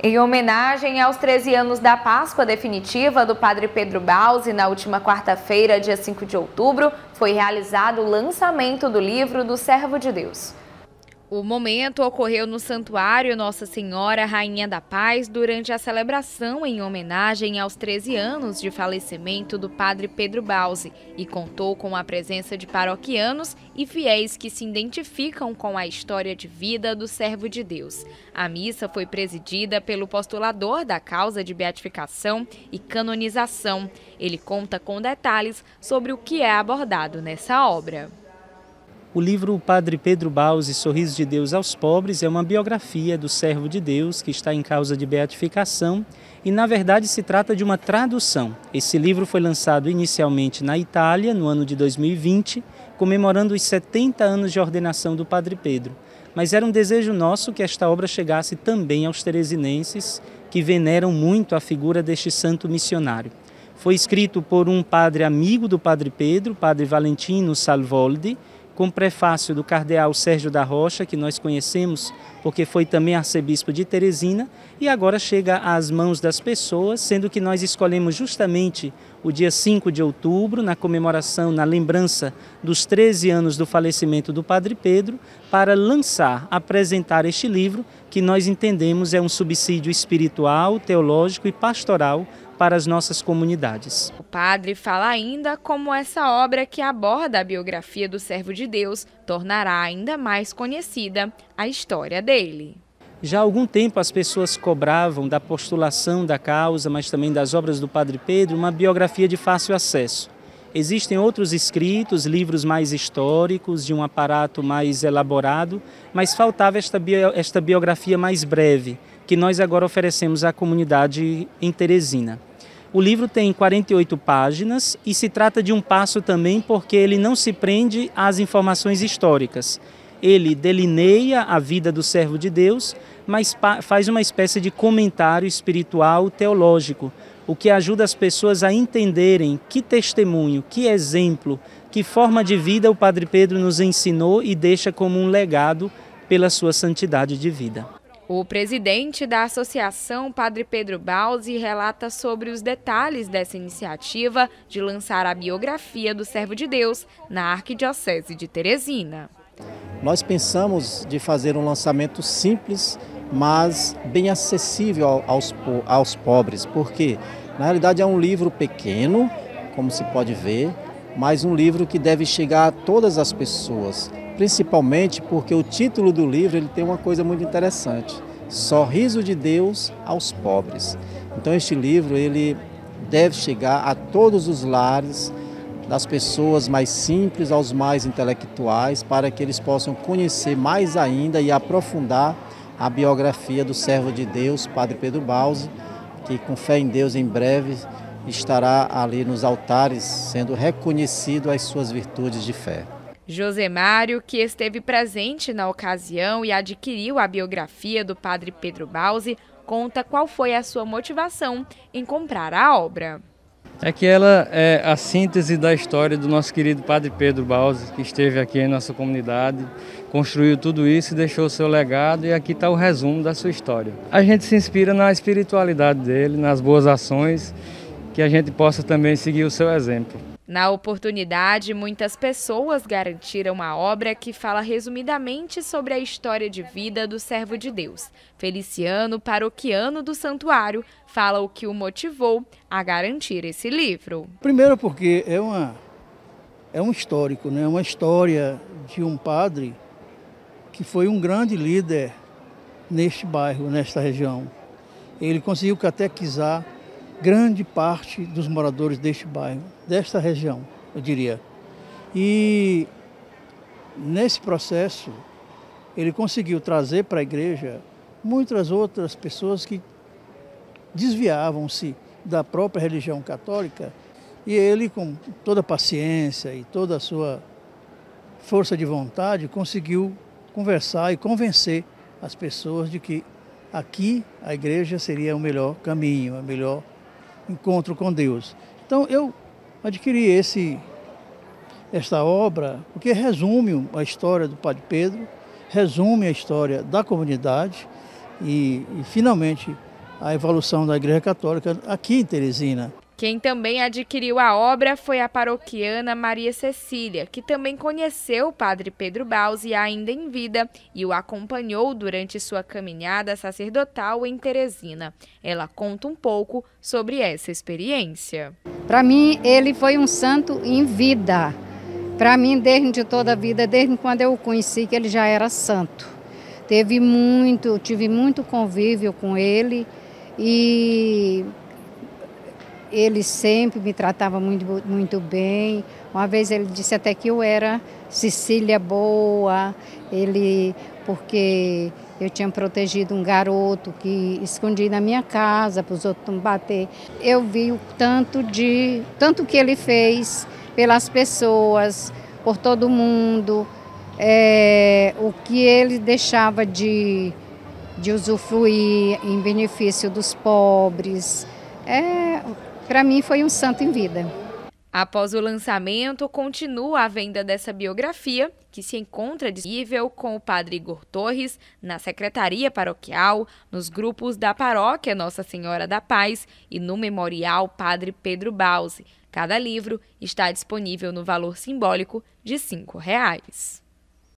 Em homenagem aos 13 anos da Páscoa definitiva do Padre Pedro Bausi, na última quarta-feira, dia 5 de outubro, foi realizado o lançamento do livro do Servo de Deus. O momento ocorreu no Santuário Nossa Senhora Rainha da Paz durante a celebração em homenagem aos 13 anos de falecimento do Padre Pedro Bausi e contou com a presença de paroquianos e fiéis que se identificam com a história de vida do Servo de Deus. A missa foi presidida pelo postulador da causa de beatificação e canonização. Ele conta com detalhes sobre o que é abordado nessa obra. O livro Padre Pedro Bausi, Sorriso de Deus aos Pobres, é uma biografia do servo de Deus que está em causa de beatificação e, na verdade, se trata de uma tradução. Esse livro foi lançado inicialmente na Itália, no ano de 2020, comemorando os 70 anos de ordenação do Padre Pedro. Mas era um desejo nosso que esta obra chegasse também aos teresinenses, que veneram muito a figura deste santo missionário. Foi escrito por um padre amigo do Padre Pedro, Padre Valentino Salvoldi, com prefácio do cardeal Sérgio da Rocha, que nós conhecemos porque foi também arcebispo de Teresina, e agora chega às mãos das pessoas, sendo que nós escolhemos justamente o dia 5 de outubro, na comemoração, na lembrança dos 13 anos do falecimento do Padre Pedro, para lançar, apresentar este livro, que nós entendemos é um subsídio espiritual, teológico e pastoral para as nossas comunidades. O padre fala ainda como essa obra que aborda a biografia do Servo de Deus tornará ainda mais conhecida a história dele. Já há algum tempo as pessoas cobravam da postulação da causa, mas também das obras do Padre Pedro, uma biografia de fácil acesso. Existem outros escritos, livros mais históricos, de um aparato mais elaborado, mas faltava esta biografia mais breve, que nós agora oferecemos à comunidade em Teresina. O livro tem 48 páginas e se trata de um passo também porque ele não se prende às informações históricas. Ele delineia a vida do servo de Deus, mas faz uma espécie de comentário espiritual teológico, o que ajuda as pessoas a entenderem que testemunho, que exemplo, que forma de vida o Padre Pedro nos ensinou e deixa como um legado pela sua santidade de vida. O presidente da Associação Padre Pedro Bausi relata sobre os detalhes dessa iniciativa de lançar a biografia do Servo de Deus na Arquidiocese de Teresina. Nós pensamos de fazer um lançamento simples, mas bem acessível aos pobres, porque na realidade é um livro pequeno, como se pode ver, mas um livro que deve chegar a todas as pessoas. Principalmente porque o título do livro ele tem uma coisa muito interessante, Sorriso de Deus aos Pobres. Então este livro ele deve chegar a todos os lares, das pessoas mais simples aos mais intelectuais, para que eles possam conhecer mais ainda e aprofundar a biografia do servo de Deus, Padre Pedro Bausi, que com fé em Deus em breve estará ali nos altares sendo reconhecido as suas virtudes de fé. Josemário, que esteve presente na ocasião e adquiriu a biografia do Padre Pedro Bausi, conta qual foi a sua motivação em comprar a obra. É que ela é a síntese da história do nosso querido Padre Pedro Bausi, que esteve aqui em nossa comunidade, construiu tudo isso e deixou o seu legado, e aqui está o resumo da sua história. A gente se inspira na espiritualidade dele, nas boas ações, que a gente possa também seguir o seu exemplo. Na oportunidade, muitas pessoas garantiram a obra que fala resumidamente sobre a história de vida do Servo de Deus. Feliciano, paroquiano do santuário, fala o que o motivou a garantir esse livro. Primeiro porque é um histórico, né? Uma história de um padre que foi um grande líder neste bairro, nesta região. Ele conseguiu catequizar grande parte dos moradores deste bairro, desta região, eu diria. E nesse processo, ele conseguiu trazer para a igreja muitas outras pessoas que desviavam-se da própria religião católica, e ele, com toda a paciência e toda a sua força de vontade, conseguiu conversar e convencer as pessoas de que aqui a igreja seria o melhor caminho, o melhor encontro com Deus. Então eu adquiri esta obra porque resume a história do Padre Pedro, resume a história da comunidade e finalmente a evolução da Igreja Católica aqui em Teresina. Quem também adquiriu a obra foi a paroquiana Maria Cecília, que também conheceu o padre Pedro Bausi ainda em vida e o acompanhou durante sua caminhada sacerdotal em Teresina. Ela conta um pouco sobre essa experiência. Para mim, ele foi um santo em vida. Para mim, desde toda a vida, desde quando eu o conheci, que ele já era santo. Tive muito convívio com ele e ele sempre me tratava muito bem. Uma vez ele disse até que eu era Cecília boa, porque eu tinha protegido um garoto que escondi na minha casa para os outros não bater. Eu vi o tanto que ele fez pelas pessoas, por todo mundo, o que ele deixava de usufruir em benefício dos pobres. Para mim foi um santo em vida. Após o lançamento, continua a venda dessa biografia, que se encontra disponível com o padre Igor Torres na Secretaria Paroquial, nos grupos da Paróquia Nossa Senhora da Paz e no Memorial Padre Pedro Bausi. Cada livro está disponível no valor simbólico de R$ 5.